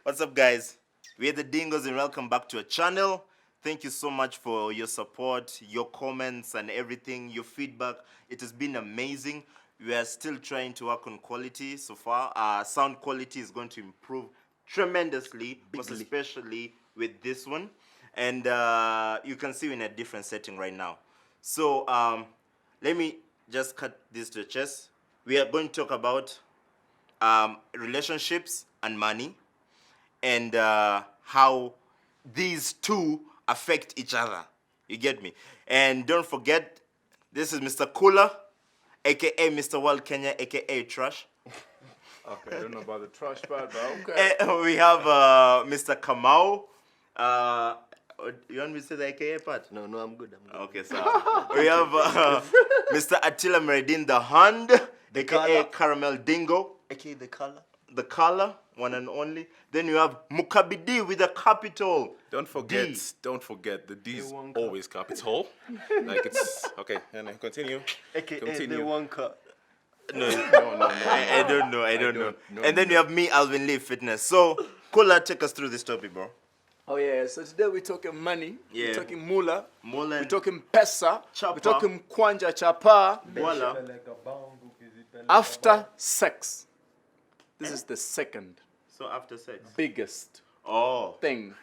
What's up, guys? We're the Dingos and welcome back to our channel. Thank you so much for your support, your comments and everything, your feedback. It has been amazing. We are still trying to work on quality so far. Sound quality is going to improve tremendously, most especially with this one. And you can see we're in a different setting right now. So let me just cut this to the chest. We are going to talk about relationships and money, and how these two affect each other. You get me? And don't forget, this is Mr. Cooler, aka Mr. World Kenya, aka Trash. Okay, I don't know about the trash part, but okay. And we have Mr. Kamau. You want me to say the aka part? No, I'm good. Okay, so we have Mr. Attila Meredin the Hand, aka Caramel Dingo, aka the color. The color, one and only. Then you have Mukabidi with a capital. Don't forget, the D's always capital. Like it's okay. And continue. aka Continue. the Wonka. No, I don't know. And then you have me, Alvin Lee Fitness. So, Kola, take us through this topic, bro. Oh yeah, so today we're talking money, Yeah. we're talking mula, Mola, we're talking pesa, Chapa. we're talking kwanja chapa, voila. after sex. This is the second So after sex. biggest Oh. thing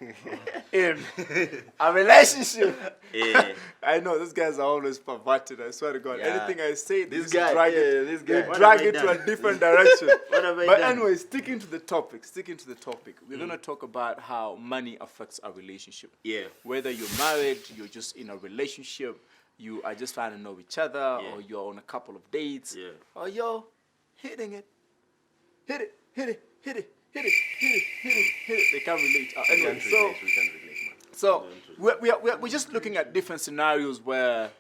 in a relationship. Yeah. I know, these guys are always perverted, I swear to God. Yeah. Anything I say, This they guy, drag yeah, it, this they guy. What drag have I it to done? a different direction. What have I But done? anyway, sticking to the topic, we're going to talk about how money affects our relationship. Yeah. Whether you're married, you're just in a relationship, you are just trying to know each other, Yeah. or you're on a couple of dates, Yeah. or you're hitting it. Hit it. They can't relate. Anyway, We can relate, man. so we're just looking at different scenarios where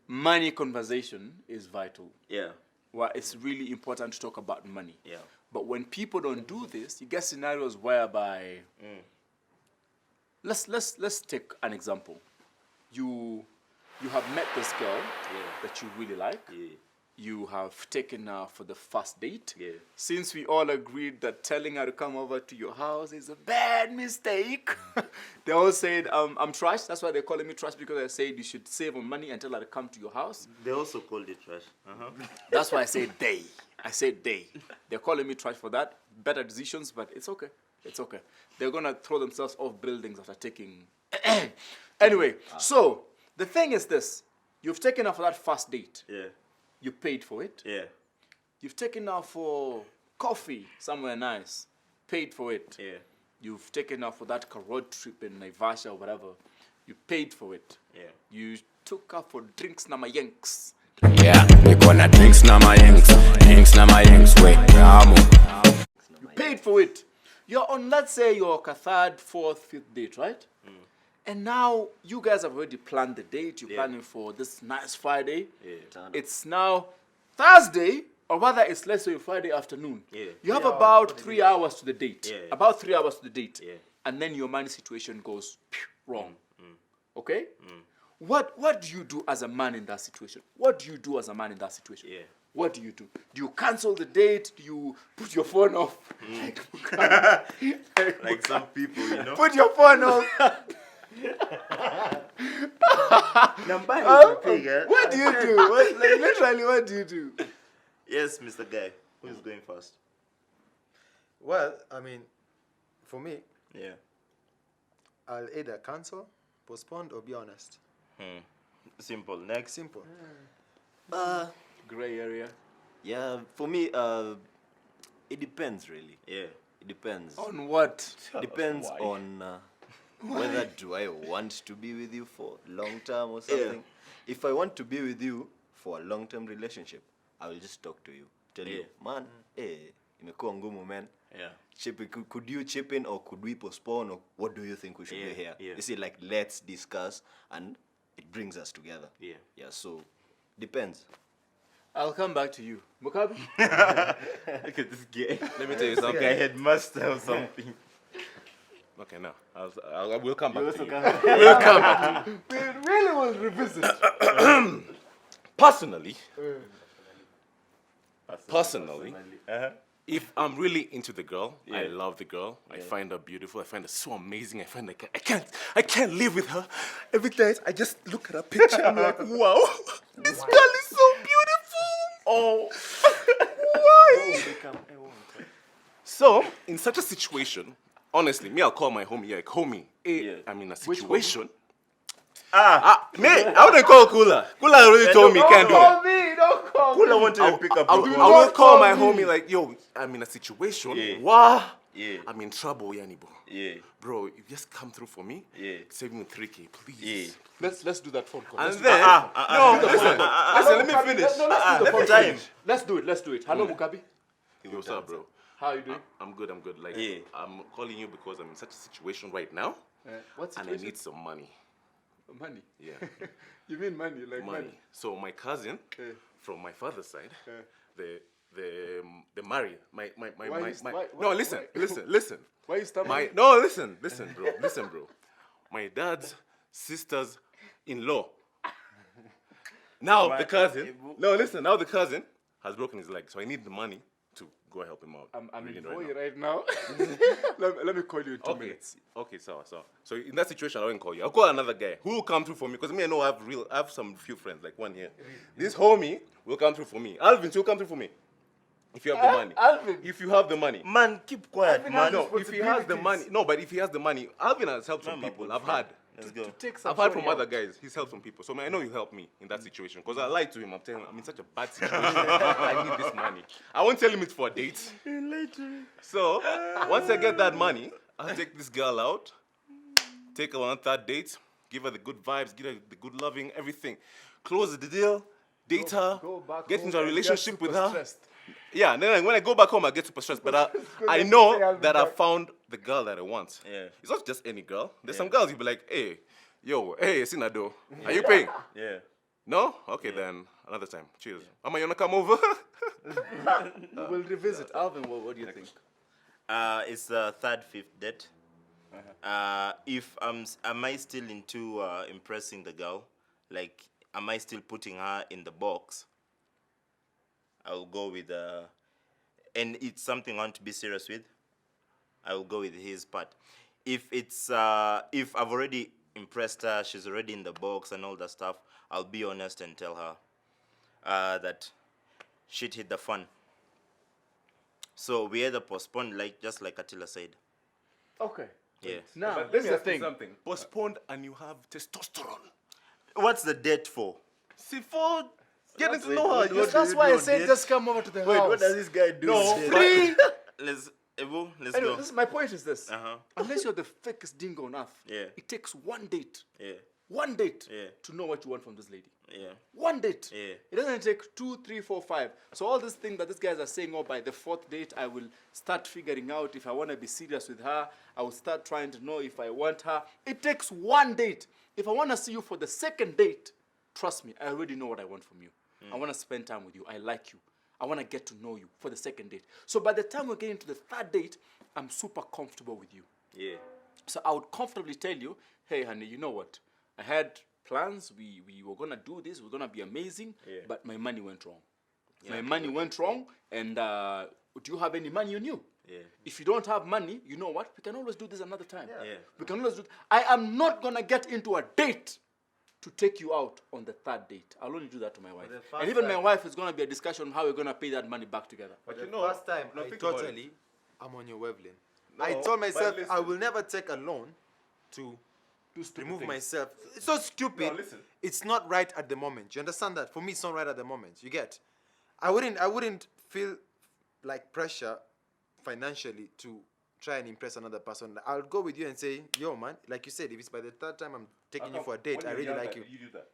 money conversation is vital. Yeah. Where it's really important to talk about money. Yeah. But when people don't do this, you get scenarios whereby let's take an example. You have met this girl that you really like. Yeah. You have taken her for the first date. Yeah. Since we all agreed that telling her to come over to your house is a bad mistake, they all said, I'm trash. That's why they're calling me trash, because I said you should save on money and tell her to come to your house. They also called it trash. That's why I said they. They're calling me trash for that. Better decisions, but it's okay. It's okay. They're going to throw themselves off buildings after taking... Anyway, so the thing is this. You've taken her for that first date. Yeah. You paid for it. Yeah. You've taken her for coffee somewhere nice. Paid for it. Yeah. You've taken her for that road trip in Naivasha or whatever. You paid for it. Yeah. You took her for drinks na mayenks. Yeah, we gonna drinks na my yanks, wait, You paid for it. You're on, let's say, your third, fourth, fifth date, right? And now you guys have already planned the date. You're planning for this nice Friday. Yeah. It's now Thursday, or rather, it's let's say Friday afternoon. Yeah. You have about 3 hours to the date. Yeah. About 3 hours to the date. Yeah. And then your money situation goes wrong. Okay? What do you do as a man in that situation? What do you do as a man in that situation? Yeah. What do? Do you cancel the date? Do you put your phone off? Like some people, you know. Put your phone off. What do you do? Literally, what do you do? Yes, Mr. Guy. Who's going first? Well, I mean, for me, Yeah. I'll either cancel, postpone, or be honest. Simple. Next. Simple. Gray area. Yeah, for me, it depends really. Yeah. It depends. On what? Depends on whether do I want to be with you for long term or something. If I want to be with you for a long term relationship, I will just talk to you. Tell you, man, imekuwa ngumu, man. Yeah. Could you chip in, or could we postpone, or what do you think we should do here? Yeah. You see, like, let's discuss, and it brings us together. Yeah. Yeah, so depends. I'll come back to you. Mukabi? Look at this guy. Let me tell you This something. guy headmaster or something. Okay, now I will come back to you. We'll come back to you. We really will revisit. Personally, if I'm really into the girl, I love the girl. I find her beautiful. I find her so amazing. I find like I can't live with her. Every day I just look at her picture. I'm like, wow, this girl is so beautiful. Oh, why? So in such a situation, honestly, me, I'll call my homie. Like, homie, hey, I'm in a situation. Me, I wouldn't call Kula. Kula already told me can't do it. me, don't call Kula wanted to pick up I the will call. call my homie like, yo, I'm in a situation. Yeah. Wah. Yeah. I'm in trouble, Yanibo. Yeah. Bro, you just come through for me. Yeah. Save me 3K, please. Yeah. Let's do that phone call. And Let's do then, that. listen, let me finish. No, let's do the phone time. call. Let's do it. Hello, Mukabi. Yo, what's up, bro? How are you doing? I'm good. Like, Yeah. I'm calling you because I'm in such a situation right now, What's and I need some money. money? Yeah, You mean money? Like money. So my cousin, Okay. from my father's side, they marry my Why? No, listen. Why you stammering? Listen, bro. My dad's sister's in-law. Now the cousin. No, listen. Now the cousin has broken his leg, so I need the money to go help him out. I'm Really in right Voi now. right now. let me call you in 2 minutes. Okay, so in that situation, I won't call you. I'll call another guy who will come through for me because me, I know I have some few friends, like one here. This homie will come through for me. Alvin will come through for me. If you have the money. Alvin. If you have the money. Man, keep quiet, man. No, if he has the money. No, but if he has the money, Alvin has helped some my people. good I've friend. had. Let's go. I've heard from other guys. He's helped some people. So man, I know you help me in that situation. Because I lied to him. I'm telling him I'm in such a bad situation. I need this money. I won't tell him it's for a date. So once I get that money, I'll take this girl out, take her on a third date, give her the good vibes, give her the good loving, everything. Close the deal, date her, Go back get home into a and get relationship with super her. stressed. Yeah, and then when I go back home, I get super stressed. But I have know to pay that I back. found the girl that I want. Yeah. It's not just any girl. There's some girls you'll be like, hey, Sinado, are you paying? Yeah. No? Okay, then another time. Cheers. Am I gonna come over? We'll revisit. Alvin, what do you think? It's the third, fifth date. If am I still into impressing the girl? Like, am I still putting her in the box? I'll go with and it's something I want to be serious with. I will go with his part. If it's if I've already impressed her, she's already in the box and all that stuff, I'll be honest and tell her that shit hit the fan. So we either postpone, just like Attila said. Okay. Yeah. Now, But this is let me the ask you thing. something. Postponed and you have testosterone. What's the date for? See, for getting to know her. That's why I said just come over to the Wait, house. what does this guy do? No, with free. Let's Anyway, go. my point is this. Uh-huh. Unless you're the fakest dingo on earth, Yeah. it takes one date. Yeah. One date Yeah. to know what you want from this lady. Yeah. One date. Yeah. It doesn't take 2, 3, 4, 5. So all this thing that these guys are saying, oh, by the 4th date, I will start figuring out if I want to be serious with her. I will start trying to know if I want her. It takes one date. If I want to see you for the 2nd date, trust me, I already know what I want from you. I want to spend time with you. I like you. I want to get to know you for the 2nd date. So by the time we're getting to the 3rd date, I'm super comfortable with you. Yeah. So I would comfortably tell you, hey, honey, you know what? I had plans. We were going to do this. We're going to be amazing. Yeah. But my money went wrong. My money went wrong. And do you have any money on you? Yeah. If you don't have money, you know what? We can always do this another time. Yeah. We can always do I am not going to get into a date to take you out on the 3rd date. I'll only do that to my wife. the And first even my time- wife is going to be a discussion on how we're going to pay that money back together. But you the know, first time, no, I think about totally, I'm on your wavelength. No, I told but myself I listen. will never take a loan to Do stupid remove things. myself. It's so stupid. No, listen. It's not right at the moment. You understand that? For me, it's not right at the moment. You get? I wouldn't feel like pressure financially to try and impress another person. I'll go with you and say, yo, man, like you said, if it's by the 3rd time I'm taking you for a date, I really like you. You do that.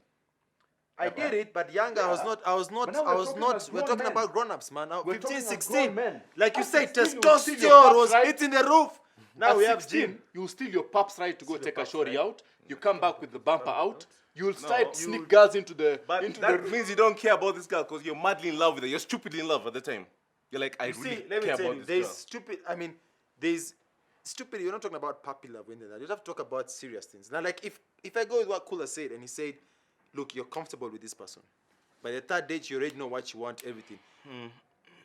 I did it, but younger, I was not, But now we're talking as we're grown talking men. about grown-ups, man. Now, We're 15, talking as 16. grown men. Like you At said, 16, you will steal your testosterone pups, was right? hitting the roof. Now At we have 16, gym. you steal your pup's right to go take a shorty out. You come back with the bumper out. You'll No, start sneak you- girls into the But into that the means you don't care about this girl because you're madly in love with her. You're stupidly in love at the time. You're like, I You really see, let me care tell about you, this there's girl. stupid. I mean, there's stupid. You're not talking about puppy love and that. You have to talk about serious things. Now, like if I go with what Kula said, and he said, "Look, you're comfortable with this person. By the 3rd date, you already know what you want, everything."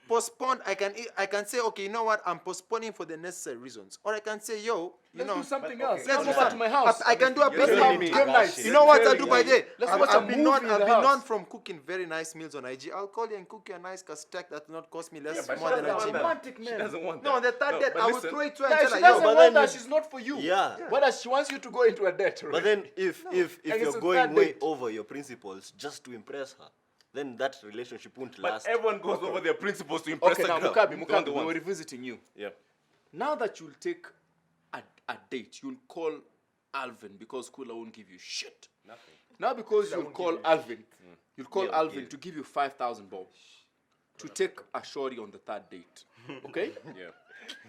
postpone. I can say, okay, you know what? I'm postponing for the necessary reasons, or I can say, yo, you Let's know, do something else. let's Let's do go back to my house. I can do a You're pizza. telling me game nights. Russian. You know what I Very do by nice. day? Let's watch a I've been movie known, in I've the been known house. from cooking very nice meals on IG. I'll call you and cook you a nice steak that will not cost me less but more she than doesn't a want gym. that. Romantic, She man. doesn't want that. No, on the third No, date, but I will listen, throw it to her No, and she tell her, doesn't yo, but want then that. you- She's not for you. Yeah. Whether she wants you to go into a debt. Right? But then if And you're it's a going third way date. over your principles just to impress her, then that relationship won't But last. everyone goes over their principles to impress Okay, a now girl. Mukabi, The one Mukabi, they we were want. revisiting you. Yeah. Now that you'll take a date, you'll call Alvin because Kula won't give you shit. Nothing. Now because you'll call Alvin, you'll call Yeah, Alvin yeah. to give you 5,000 bob to take a shorty on the third date. Okay? Yeah.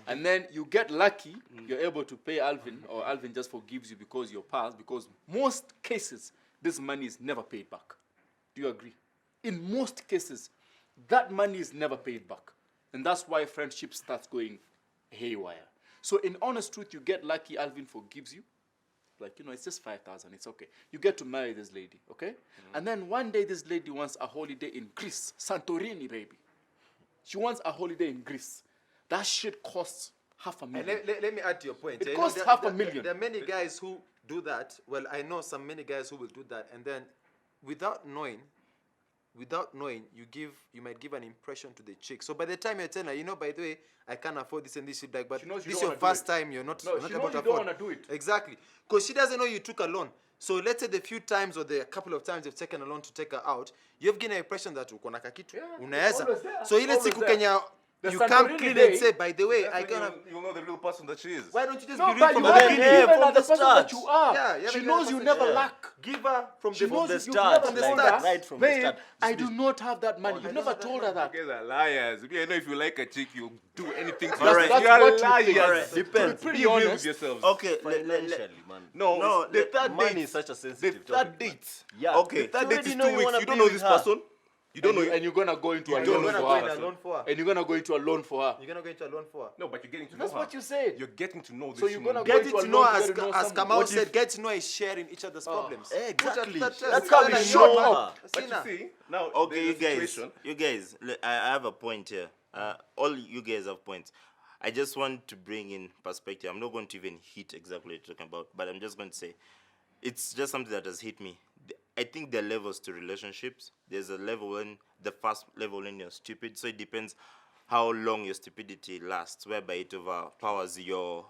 And then you get lucky, you're able to pay Alvin, or Alvin just forgives you because you're past, because most cases, this money is never paid back. Do you agree? In most cases, that money is never paid back. And that's why friendship starts going haywire. So in honest truth, you get lucky, Alvin forgives you. Like, you know, it's just 5,000, it's okay. You get to marry this lady, okay? And then one day this lady wants a holiday in Greece. Santorini, baby. She wants a holiday in Greece. That shit costs $500,000. And let me add to your point. It You costs know, $500,000. There are many guys who do that. Well, I know many guys who will do that, and then without knowing, you might give an impression to the chick. So by the time you're telling her, you know, by the way, I can't afford this and this, she's like, but She knows you this is don't your wanna do first it. time, you're not, No, you're not she able knows to you don't afford. wanna do it. Exactly, because she doesn't know you took a loan. So let's say the few times or the couple of times you've taken a loan to take her out, you've given an impression that uko na kakitu, Yeah, it's unaweza. always there. So ile Always siku there. Kenya, The you come Santorini clean day- and say, by the way, That's I when gonna. you'll know the real person that she is. Why don't you just No, be real but from you the have to beginning. give beginning? her From the the person that start. you are. Yeah, you She have knows to you give never her- lack. Give her from She the knows the you've start, never like, told her, right from the babe, start. I do not have that money. You've never told her that. You guys are liars. I know if you like a chick, you'll do anything to All right. You That's are what you liars. think. Alright. Depends. Pretty Be real with honest. yourselves. Okay, Financially, man. No, No, it's the third Money date. is such a The sensitive third topic, man. date. Yeah. Okay. You Third date already is know 2 you weeks. wanna You don't be know with this her. person. You don't know. And you're gonna go into a You're loan gonna for go in her. a loan for her. And you're gonna go into a loan for her. You're gonna go into a loan for her. No, but you're getting to know That's her. what you said. You're getting to know this So you're human gonna being. Get into it a to know, loan to as, get to know as someone. Kamau What said, if- get to know is sharing each other's problems. Exactly. That's That's how how we we show show up. her. But you see, now Okay, you there's a guys, situation. I have a point here. All you guys have points. I just want to bring in perspective. I'm not going to even hit exactly what you're talking about, but I'm just going to say it's just something that has hit me. I think there are levels to relationships. There's a level when the first level when you're stupid, so it depends how long your stupidity lasts, whereby it overpowers your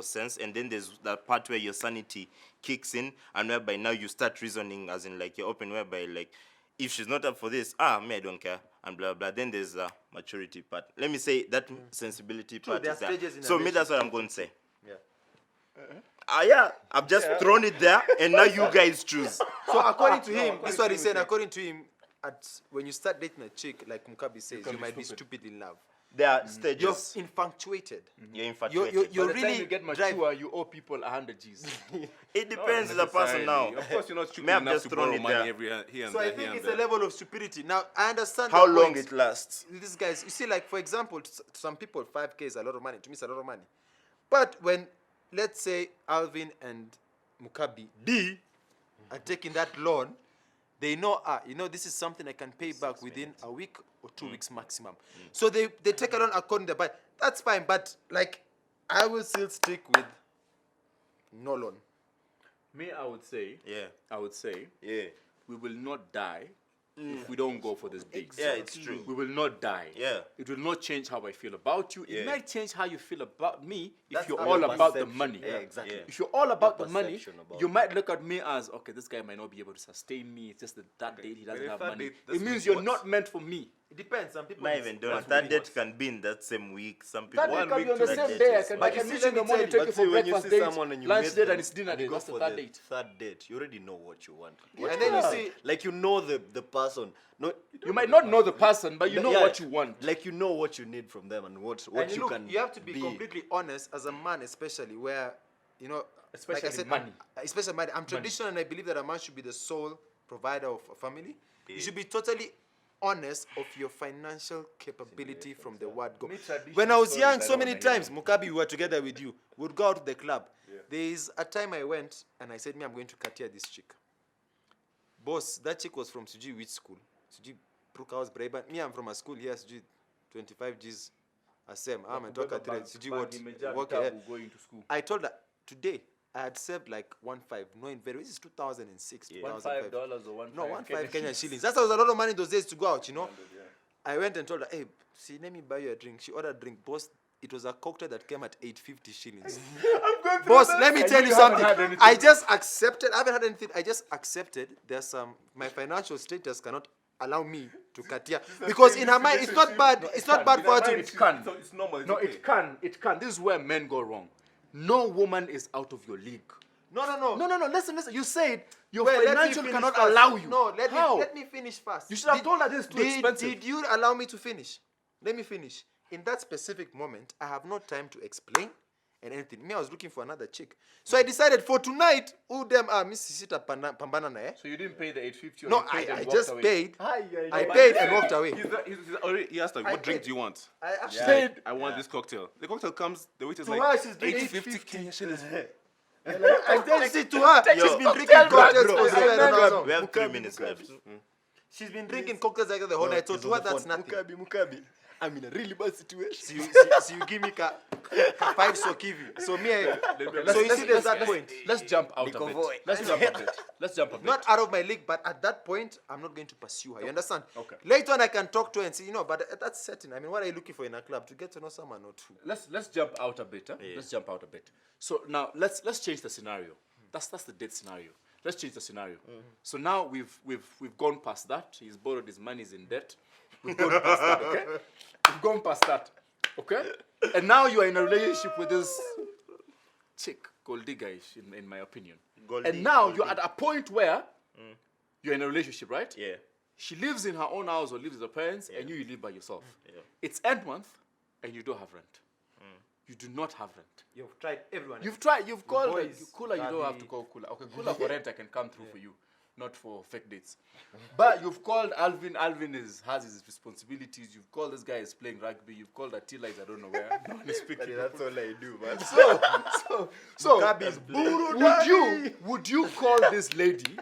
sense, and then there's that part where your sanity kicks in, and whereby now you start reasoning as in like you're open, whereby like if she's not up for this, me I don't care, and blah blah. Then there's a maturity part. Let me say that sensibility part there is are there. stages in a So me, that's what I'm going to say. Yeah. Yeah, I've just thrown it there, and now you guys choose. So according to him, this is what he said. According to him, when you start dating a chick, like Mukabi says, you might be stupid in love. There are You're stages. infatuated. You're infatuated. You're By the time really you get drive. mature, you owe people 100 G's. It depends on the person now. Of course, you're not stupid Me, I've enough just to thrown borrow it money there. every here and So there. I here think and it's there. a level of stupidity. Now I understand How the long point. it lasts? These guys, you see, like for example, to some people, 5K is a lot of money. To me, it's a lot of money. But when, let's say, Alvin and Mukabi D are taking that loan, they know, this is something I can pay back within a week or 2 weeks maximum. So they take a loan according to the budget. That's fine, but like, I will still stick with no loan. Me, I would say, Yeah. we will not die if we don't go for this date. Yeah, it's true. We will not die. Yeah. It will not change how I feel about you. It Yeah. might change how you feel about me if That's you're our all about the perception. money. Yeah, exactly. Yeah. If you're all about the money, perception about you it. might look at me as, okay, this guy might not be able to sustain me. It's just that date he doesn't if have that money. date- that's It means what- you're not meant for me. It depends. Some people. Not even done. That date can be in that same week. Some people. That day One can be week on the to same that day. date I is can, fine. I can But meet you you in the see, morning, let me take tell you you, for when you breakfast see date, someone and you lunch meet date, them and it's dinner and you date. go That's the for third date. Third date, you already know what you want. And then you see, like you know the person. No, You might not know the person, but you know Yeah, what you want. Like you know what you need from them and what and you look, can. you have to be completely honest as a man, especially where, Especially like I said, money. especially money. I'm traditional, and I believe that a man should be the sole provider of a family. You should be totally honest of your financial capability from the word go. Me tradition When I was stories, young, I so don't many wanna hear times, Mukabi, we were together with you. We'd go out to the club. There is a time I went and I said, me, I'm going to Katia this chick. Boss, that chick was from Suji which school? Suji Brookhouse Brabant. Me, I'm from a school here, Suji 25 G's asem ametoka Kubeba trade sijui bag what imejaa work vitabu going to school. I told her today I had saved like 1.5 knowing very this is 2006 2005 $1.5 or no 1.5 Kenya shillings that was a lot of money those days to go out, you know. I went and told her, hey, see, let me buy you a drink. She ordered a drink. Boss, it was a cocktail that came at 850 shillings. Boss, let me tell you something. I just accepted. I haven't had anything. I just accepted. There's some. My financial status cannot allow me to katia because in her mind it's not bad. It's not bad for her to. It can. So it's normal. It's No, okay. it can. It can. This is where men go wrong. No woman is out of your league. No. Listen. You said your Well, let me financial finish cannot first. allow you. No, How? let me finish first. You should have told her this is too expensive. Did you allow me to finish? Let me finish. In that specific moment, I have no time to explain and anything. Me, I was looking for another chick. So I decided for tonight, who them are Miss Sita Pambana na So you didn't pay the $850. No, I just paid. I paid and walked away. He asked like, what drink do you want? I actually Said, I want this cocktail. The cocktail comes, the waiter's like, her, she's drinking 850 Kenya shillings. I then see to her, she's been drinking cocktail, cocktails bro. for so I don't know. We have 3 minutes left. She's been drinking cocktails like that the whole night. So to her, that's nothing. Mukabi. I'm in a really bad situation. So you give me ka 5 so kivi. So me, so you see there's that point. Let's jump out a bit. Let's jump a bit. Not out of my league, but at that point, I'm not going to pursue her. You understand? Okay. Later on, I can talk to her and say, you know, but at that setting, I mean, what are you looking for in a club? To get to know someone or two. Let's jump out a bit. Huh? Let's jump out a bit. So now let's change the scenario. That's the date scenario. Let's change the scenario. So now we've gone past that. He's borrowed his money. He's in debt. We've gone past that. Okay. We've gone past that. Okay. And now you are in a relationship with this chick, gold digger-ish, in my opinion. And now you're at a point where you're in a relationship, right? Yeah. She lives in her own house or lives with her parents, and you live by yourself. Yeah. It's end month, and you don't have rent. You do not have rent. You've tried everyone. You've tried. You've called boys, Kula. You don't have Gabi. to call Kula. Okay, Kula for rent I can come through for you, not for fake dates. But you've called Alvin. Alvin has his responsibilities. You've called this guy is playing rugby. You've called Attila is I don't know where. No one is speaking. That's all I do, man. So would you call this lady?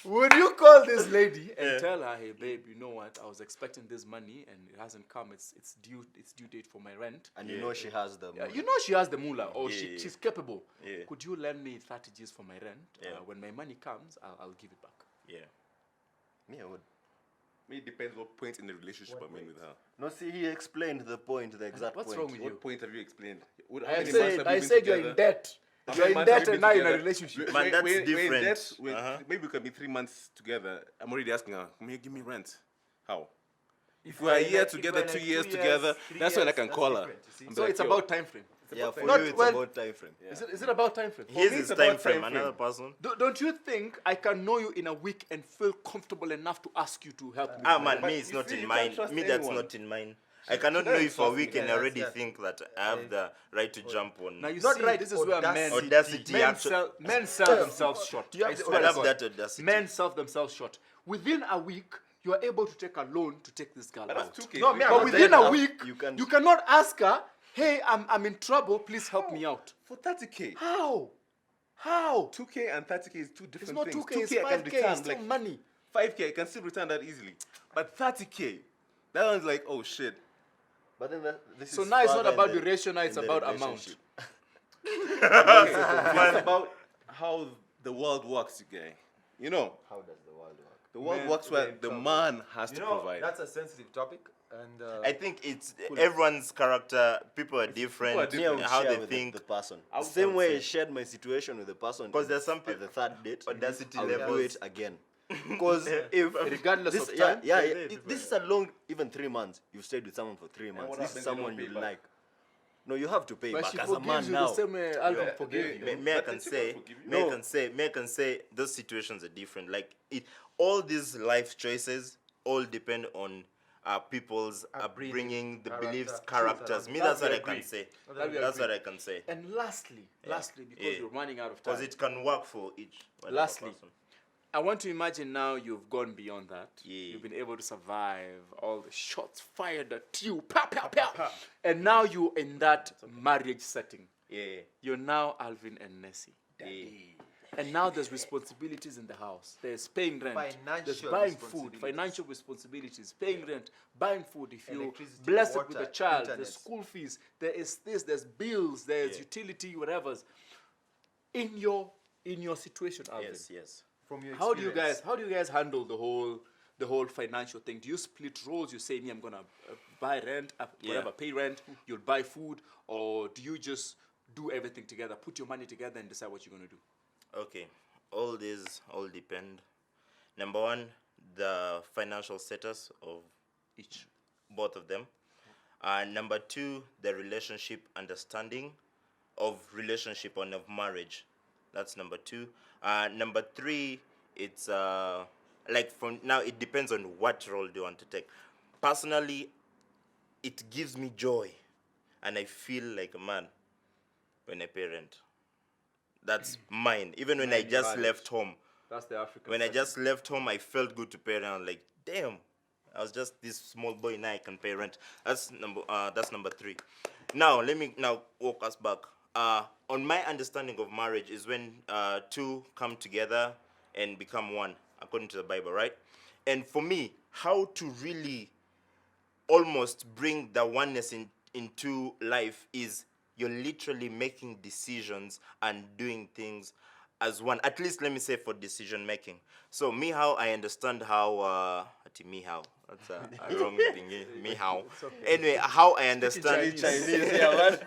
Would you call this lady and tell her, hey babe, you know what? I was expecting this money and it hasn't come. It's due date for my rent. And you know she has them. You know she has the moolah or she's capable. Yeah. Could you lend me 30 G's for my rent? When my money comes, I'll give it back. Yeah. Me, I would. It depends what point in the relationship I'm in with her. No, see, he explained the point, the exact What's point. wrong with you? What point have you explained? I said you're in debt. You're in debt and now you're in a relationship. Man, that's different. Maybe we can be 3 months together. I'm already asking her, may you give me rent? How? If we are a year together, 2 years together, that's when I can call her. So it's about time frame. Yeah, for Not you, it's well- about time frame. Is it about time frame? Here's me, his it's time about frame. Another person. Don't you think I can know you in a week and feel comfortable enough to ask you to help me? Ah with my man, rent? me it's you not see, in you mine. can't trust Me that's anyone. not in mine. I cannot know you for a week and Yeah, already that's- think that I have the right to jump on. Now you Not see, right, this is where audacity men actually. sell themselves short. You have I the swear to have God. that audacity. Men sell themselves short. Within a week, you are able to take a loan to take this girl out. That's 2K. No, me, I'm But not within there a now. week, You can- you cannot ask her, hey, I'm in trouble, please help me out. For 30K. How? How? 2K and 30K is two It's different not things. 2K, it's 2K I can 5K, return it's still like money. 5K, I can still return that easily. But 30K, that one's like, oh shit. But then this So is now it's not further about in the- duration, now it's in the about amount. relationship. It's about how the world works, you guys. You know, How does the world work? the world Men works where in the trouble. man has You to know, provide. that's a sensitive topic. And I think it's everyone's character. People are different. People are Me, I would How share they with think. the person. I would Same way I say- shared my situation with the person. Because there's some at people- the third date. Audacity I will do levels. it again. Because if Regardless this, of yeah, time. yeah, this is a long, even 3 months. You've stayed with someone for 3 months. what This happens is if you someone don't you pay back? like. No, you have to pay But back she as a forgives man you now. the same way Alvin forgave you. May I But can it's say, about forgiving. may I can say, those situations are different. Like all these life choices all depend on people's upbringing, the beliefs, characters. Me, that's what I can say. That's what I can say. And lastly, because Yeah. we're running out of time. Because it can work for each. whatever Lastly, person. I want to imagine now you've gone beyond that. Yeah. You've been able to survive all the shots fired at you, pow, pow, pow. And now you're in that marriage setting. Yeah. You're now Alvin and Nessie. Yeah. And now there's responsibilities in the house. There's paying rent. There's Financial buying food. responsibilities. Financial responsibilities. Paying rent. Buying food. If you're Electricity, blessed with water, a child, internet. there's school fees. There is this. There's bills. There's utility, whatever's. In your situation, Alvin. Yes. From your How do you experience. guys handle the whole financial thing? Do you split roles? You say, me, I'm gonna buy rent, whatever, pay rent. You'll buy food, or do you just do everything together, put your money together, and decide what you're gonna do? Okay. All these all depend. Number one, the financial status of Each. both of them. Number two, the relationship understanding of relationship and of marriage. That's number two. Number three, it's like from now it depends on what role do you want to take. Personally, it gives me joy, and I feel like a man when I parent. That's mine. Even when I just left home. That's the African. When I just left home, I felt good to parent. I was like, damn, I was just this small boy. Now I can parent. That's number three. Now let me walk us back. On my understanding of marriage is when two come together and become one, according to the Bible, right? And for me, how to really almost bring the oneness into life is you're literally making decisions and doing things as one. At least let me say for decision making. So me how I understand how me how that's a wrong thing. Me how. Anyway, how I understand Chinese, yeah, man.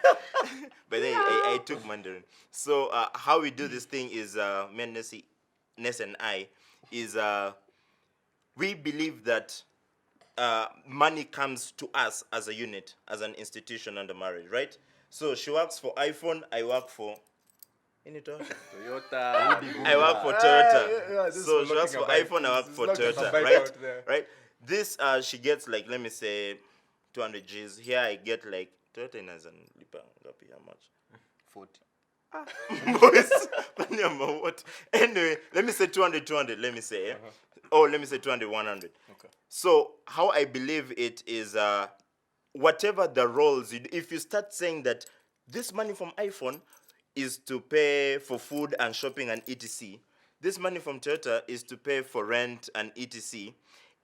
but then I took Mandarin. So how we do this thing is me and Ness and I is we believe that money comes to us as a unit, as an institution under marriage, right? So she works for iPhone, I work for Toyota. I work for Toyota. yeah, this So is she works for looking a bike. iPhone, I work This is for looking a Toyota, bike right? out there. Right? This she gets like, let me say 200 G's. Here I get like Toyota in lipa ngapi, how much? 40. Boys, funny what? Anyway, let me say 200, let me say. Or let me say 200, 100. Okay. So how I believe it is whatever the roles, if you start saying that this money from iPhone is to pay for food and shopping and etc. This money from Toyota is to pay for rent and etc.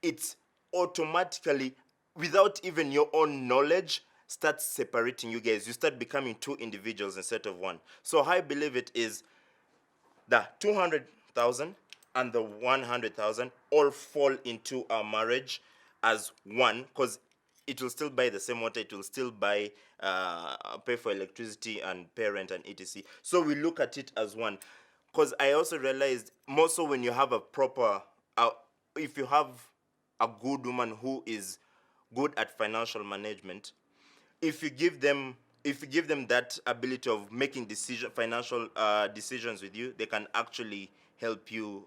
It's automatically, without even your own knowledge, starts separating you guys. You start becoming two individuals instead of one. So how I believe it is the 200,000 and the 100,000 all fall into our marriage as one, because it will still buy the same water, it will still buy, pay for electricity and pay rent and etc. So we look at it as one. Because I also realized, more so when you have a proper, if you have a good woman who is good at financial management, if you give them that ability of making financial decisions with you, they can actually help you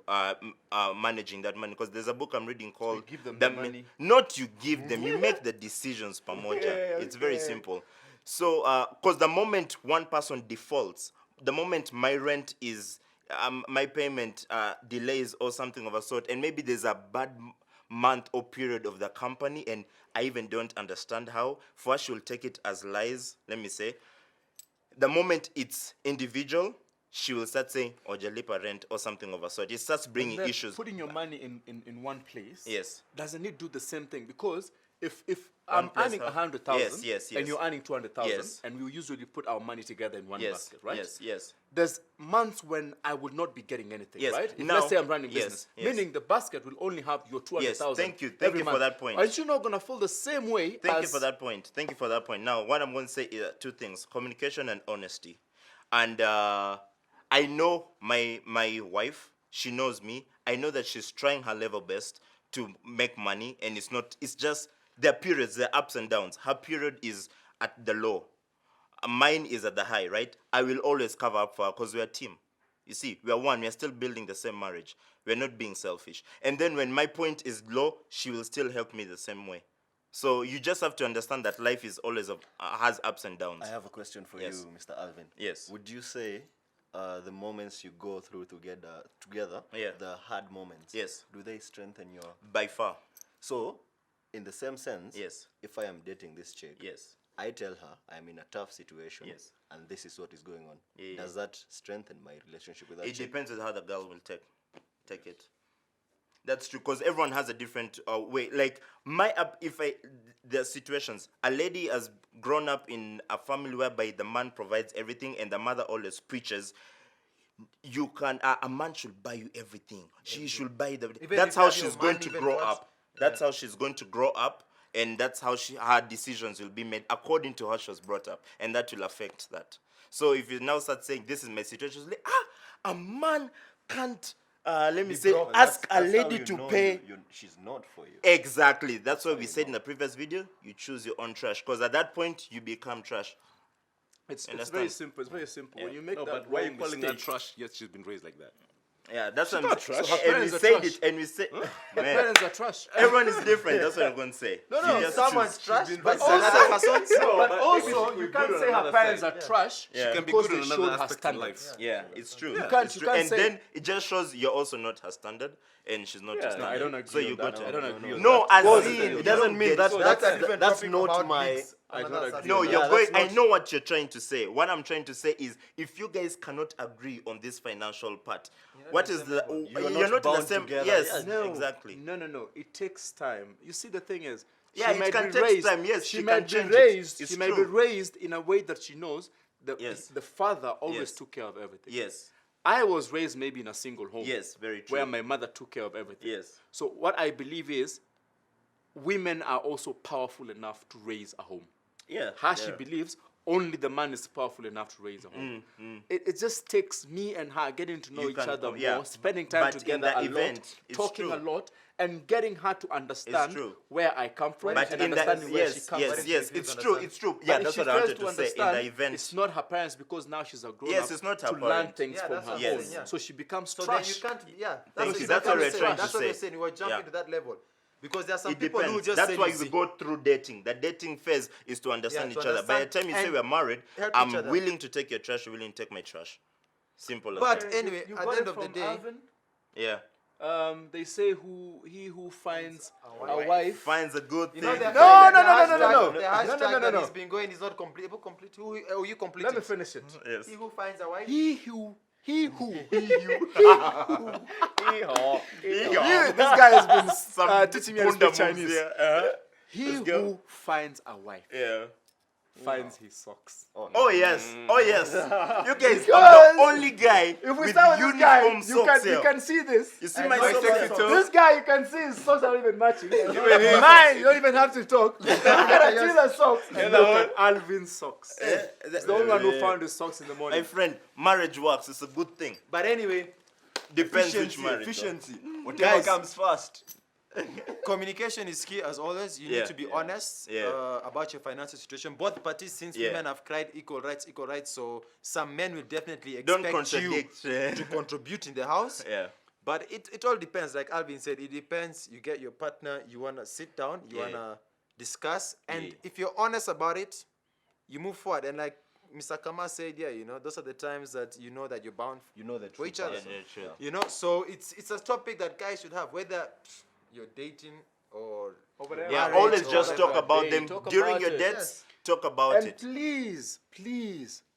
managing that money. Because there's a book I'm reading called give them the money? Not you give them, you make the decisions, Pamoja. It's very simple. So because the moment one person defaults, the moment my rent is my payment delays or something of a sort, and maybe there's a bad month or period of the company and I even don't understand how, first she'll take it as lies, let me say. The moment it's individual, she will start saying, Ojalipa rent or something of a sort. It starts bringing Then issues. Putting your money in one place, Yes. doesn't it do the same thing? Because if I'm plus earning how- 100,000 Yes. and you're earning 200,000, Yes. and we usually put our money together in one basket, right? Yes. There's months when I would not be getting anything, Yes. right? If Now- let's say I'm running yes, business, yes. meaning the basket will only have your 200,000. Thank you every for month. that point. Aren't you not gonna feel the same way? Thank you for that point. Now, what I'm going to say is two things: communication and honesty. And I know my wife. She knows me. I know that she's trying her level best to make money, and it's just there are periods, there are ups and downs. Her period is at the low. Mine is at the high, right? I will always cover up for her because we're a team. You see, we are one. We are still building the same marriage. We're not being selfish. And then when my point is low, she will still help me the same way. So you just have to understand that life is always has ups and downs. I have a question for Yes. you, Mr. Alvin. Yes. Would you say the moments you go through together, Yeah. the hard moments, Yes. do they strengthen your... By far. So, in the same sense, Yes. if I am dating this chick, Yes. I tell her I'm in a tough situation, Yes. and this is what is going on. Yeah. Does that strengthen my relationship with that It chick? depends on how the girl will take it. That's true, because everyone has a different way. Like there are situations. A lady has grown up in a family whereby the man provides everything and the mother always preaches. You can a man should buy you everything. She should buy the. Even That's if how you have your she's going man, to even grow what- up. That's how she's going to grow up, and that's how her decisions will be made according to how she was brought up, and that will affect that. So if you now start saying this is my situation, it's like a man can't. Let me say, Broke. ask a That's how lady you to know pay. she's not for you. Exactly. That's why we said in the previous video, you choose your own trash, because at that point you become trash. It's Understand? very simple. It's very simple. When you make No, that but why are you wrong calling her mistake, trash? Yes, she's been raised like that. Yeah, that's what I'm not saying. trash. So her And we parents are said trash. it, and we said, her man, parents are trash. everyone is different. That's what I'm going to say. No, You no, just someone's choose. trash, been but raised another person's. But maybe also, she you could be can't good say on her another parents side. are trash Yeah. She Can be because good they on showed another her aspect in standards. life. Yeah, it's true. You can't- It's you true. can't And say- then it just shows you're also not her standard, and she's not your Yeah, standard. I don't agree So on you that. got to. I don't agree on No, that. as Well, in, it you doesn't don't mean get- that So that's a different that's topic not about my. bigs. I don't Another agree. subject. No, Yeah, you're that's going. I not- know what you're trying to say. What I'm trying to say is, if you guys cannot agree on this financial part, what is the? You are You're not not in the bound same. together. Yes, No, exactly. No. It takes time. You see, the thing is, Yeah, she it might can be take raised, time, yes, she she might can be change it. raised. It's She might be true. raised in a way that she knows that Yes. the father always Yes. took care of everything. Yes. I was raised maybe in a single home. Yes, very true. Where my mother took care of everything. Yes. So what I believe is, women are also powerful enough to raise a home. Yeah. Her, she yeah. believes only the man is powerful enough to raise a home. It just takes me and her getting to know You each can other come- yeah. more, spending time But in together the a event, lot, it's talking true. a lot, and getting her to understand true. where I come from But and in the understanding where she yes, comes yes, from. yes, She it's fails true. to It's true. But Yeah, if that's she what I fails wanted to say. In understand, the event, it's not her parents because now she's a grown Yes, up it's not her to learn parent. things Yeah, from that's her what I'm Yes. own. saying, yeah. So she becomes So trash. then you can't. Yeah, Thank that's you. exactly That's what we're I'm saying. trying to That's what say. we're saying. We're jumping Yeah. to that level because there are some it people who depends. just That's say why you we see. go through dating. The dating phase is to understand to each other. By the understand time you say and we're married, help each I'm other. willing to take your trash. You're willing to take my trash. Simple as But that. anyway, You at got the end it of the from day, Alvin? Yeah. They say he who finds a wife. Finds a good thing. you know the No, no, the no, no, no, hashtag- no, no. The No, hashtag no, no, no, that no. has been going is not complete. Complete. Who you complete? Let me it? finish it. Yes. He who finds a wife. He who Yeah. this guy has been Some teaching me how to Bunda speak moves Chinese. here. He Let's go. who finds a wife Yeah. finds his socks. Oh yes. Oh yes. You guys Because are the only guy If we with start with this guy, uniform socks you here. can see this. You see my I socks? take here? it off. This guy, you can see his socks are not even matching. Mine, you don't even have to talk. You gotta see the socks. And look at Alvin's socks. He's the only one who found his socks in the My morning. friend, marriage works. It's a good thing. But anyway, Depends which Efficiency, marriage. though. efficiency. Whatever Guys. comes first. communication is key as always. You Yeah. need to be honest about your financial situation. Both parties, since Yeah. women have cried equal rights. So some men will definitely Don't expect you contradict. to contribute in the house. Yeah. But it all depends. Like Alvin said, it depends. You get your partner, you want to sit down, you Yeah. want to discuss. And Yeah. if you're honest about it, you move forward. And like Mr. Kama said, those are the times that you know that you're bound You know the for true each other. person. Yeah. So it's a topic that guys should have, whether you're dating or whatever. Yeah, marriage always or just whatever. talk about Hey, them talk during about your it. dates. Talk about And it. please,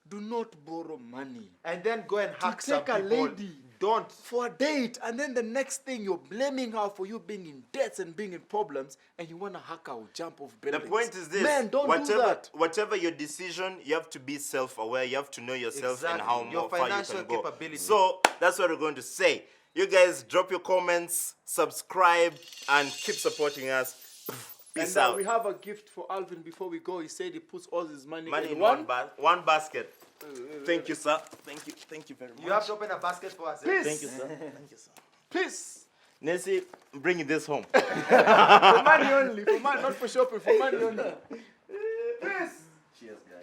do not borrow money And then go and hack some take a people. lady. Don't. for a date, and then the next thing you're blaming her for you being in debts and being in problems, and you want to hack her or jump off The buildings. point is this: Man, don't do that. Whatever your decision, you have to be self-aware. You have to know yourself and Exactly. how Your far you financial can go. capability. So that's what we're going to say. You guys drop your comments, subscribe, and keep supporting us. Peace And out. we have a gift for Alvin before we go. He said he puts all his money Money in in one. one basket. Thank you, sir. Thank you very much. You have to open a basket for us. Please. Thank you, sir. Thank you, sir. Peace. Nancy, bring this home. For money only. For money, not for shopping. For money only. Peace. Cheers, guys.